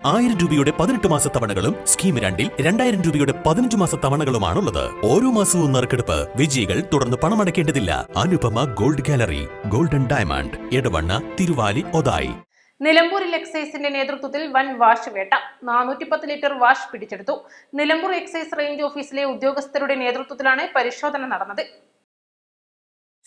1000 രൂപയുടെ 18 മാസ തവണകളും സ്കീം 2-ൽ 2000 രൂപയുടെ 15 മാസ തവണകളുമാണുള്ളത്. ഓരോ മാസവും നറുക്കെടുപ്പ്. വിജയികൾ തുടർന്ന് പണമടയ്ക്കേണ്ടതില്ല. Anupama gold gallery, golden diamond, Edavanna, Thiruvali, Othayi. നിലമ്പൂരിൽ എക്സൈസിന്റെ നേതൃത്വത്തിൽ വൻ വാഷ് വേട്ട. 410 ലിറ്റർ വാഷ് പിടിച്ചെടുത്തു. നിലമ്പൂർ എക്സൈസ് റേഞ്ച് ഓഫീസിലെ ഉദ്യോഗസ്ഥരുടെ നേതൃത്വത്തിലാണ് പരിശോധന നടന്നത്.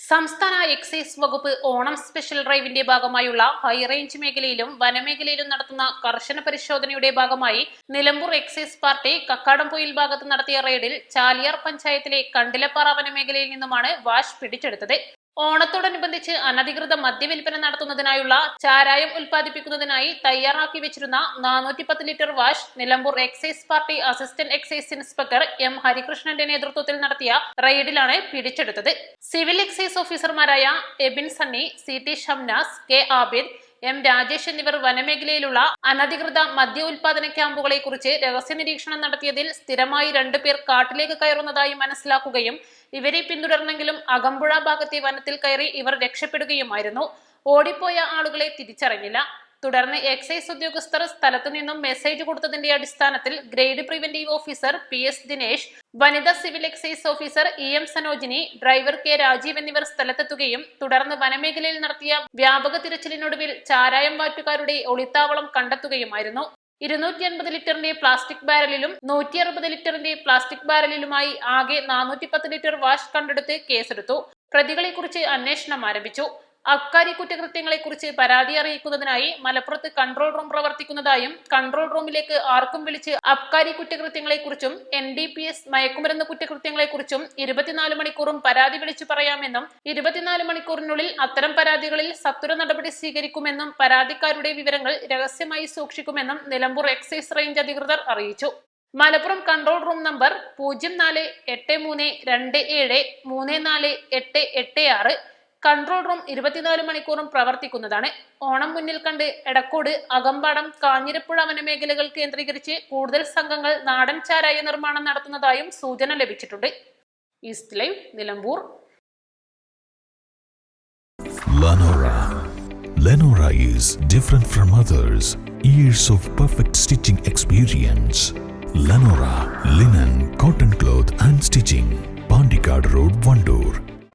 സംസ്ഥാന എക്സൈസ് വകുപ്പ് ഓണം സ്പെഷ്യൽ ഡ്രൈവിന്റെ ഭാഗമായുള്ള ഹൈറേഞ്ച് മേഖലയിലും വനമേഖലയിലും നടത്തുന്ന കർശന പരിശോധനയുടെ ഭാഗമായി നിലമ്പൂർ എക്സൈസ് പാർട്ടി കക്കാടംപൊയിൽ ഭാഗത്ത് നടത്തിയ റെയ്ഡിൽ ചാലിയാർ പഞ്ചായത്തിലെ കണ്ടിലപ്പാറ വനമേഖലയിൽ നിന്നുമാണ് വാഷ് പിടിച്ചെടുത്തത്. ഓണത്തോടനുബന്ധിച്ച് അനധികൃത മദ്യവിൽപ്പന നടത്തുന്നതിനായുള്ള ചാരായം ഉൽപ്പാദിപ്പിക്കുന്നതിനായി തയ്യാറാക്കി വെച്ചിരുന്ന 410 litre wash Nilambur excise party assistant excise inspector M ഹരികൃഷ്ണന്റെ നേതൃത്വത്തിൽ നടത്തിയ റെയ്ഡിലാണ് പിടിച്ചെടുത്തത്. സിവിൽ എക്സൈസ് ഓഫീസർമാരായ Abin Sunny, CT Shamnas, K Abid, M Rajesh എന്നിവർ വനമേഖലയിലുള്ള അനധികൃത മദ്യ ഉൽപാദന ക്യാമ്പുകളെ കുറിച്ച് രഹസ്യ നിരീക്ഷണം നടത്തിയതിൽ സ്ഥിരമായി 2 പേർ കാട്ടിലേക്ക് കയറുന്നതായി മനസ്സിലാക്കുകയും ഇവരെ പിന്തുടർന്നെങ്കിലും അകമ്പുഴ ഭാഗത്തെ വനത്തിൽ കയറി ഇവർ രക്ഷപ്പെടുകയുമായിരുന്നു. ഓടിപ്പോയ ആളുകളെ തിരിച്ചറിഞ്ഞില്ല. തുടർന്ന് എക്സൈസ് ഉദ്യോഗസ്ഥർ സ്ഥലത്തു നിന്നും മെസ്സേജ് കൊടുത്തതിന്റെ അടിസ്ഥാനത്തിൽ grade preventive officer PS Dinesh, വനിതാ civil excise officer EM Sanojini, driver K Rajeev എന്നിവർ സ്ഥലത്തെത്തുകയും തുടർന്ന് വനമേഖലയിൽ നടത്തിയ വ്യാപക തിരച്ചിലിനൊടുവിൽ ചാരായം വാറ്റുകാരുടെ ഒളിത്താവളം കണ്ടെത്തുകയുമായിരുന്നു. 250 ലിറ്ററിന്റെ പ്ലാസ്റ്റിക് ബാരലിലും 160 ലിറ്ററിന്റെ പ്ലാസ്റ്റിക് ബാരലിലുമായി ആകെ 410 ലിറ്റർ വാഷ് കണ്ടെടുത്ത് കേസെടുത്തു. പ്രതികളെക്കുറിച്ച് അന്വേഷണം ആരംഭിച്ചു. അബ്കാരി കുറ്റകൃത്യങ്ങളെക്കുറിച്ച് പരാതി അറിയിക്കുന്നതിനായി മലപ്പുറത്ത് കൺട്രോൾ റൂം പ്രവർത്തിക്കുന്നതായും കൺട്രോൾ റൂമിലേക്ക് ആർക്കും വിളിച്ച് അബ്കാരി കുറ്റകൃത്യങ്ങളെക്കുറിച്ചും NDPS മയക്കുമരുന്ന് കുറ്റകൃത്യങ്ങളെക്കുറിച്ചും 24 മണിക്കൂറും പരാതി വിളിച്ചു പറയാമെന്നും 24 മണിക്കൂറിനുള്ളിൽ അത്തരം പരാതികളിൽ സത്വര നടപടി സ്വീകരിക്കുമെന്നും പരാതിക്കാരുടെ വിവരങ്ങൾ രഹസ്യമായി സൂക്ഷിക്കുമെന്നും നിലമ്പൂർ എക്സൈസ് റേഞ്ച് അധികൃതർ അറിയിച്ചു. Malappuram control room number 048327348886. Control room 24 മണിക്കൂറും പ്രവർത്തിക്കുന്നതാണ്. ഓണം മുന്നിൽ കണ്ട് എടക്കോട്, അകമ്പാടം, കാഞ്ഞിരപ്പുഴ വനമേഖലകൾ കേന്ദ്രീകരിച്ച് കൂടുതൽ സംഘങ്ങൾ നാടൻ ചാരായ നിർമ്മാണം നടത്തുന്നതായും സൂചന ലഭിച്ചിട്ടുണ്ട്. East live, Nilambur. Lenora is different from others. Years of perfect stitching experience. Lenora linen, cotton cloth and stitching. Pandikad Road, Vandoor.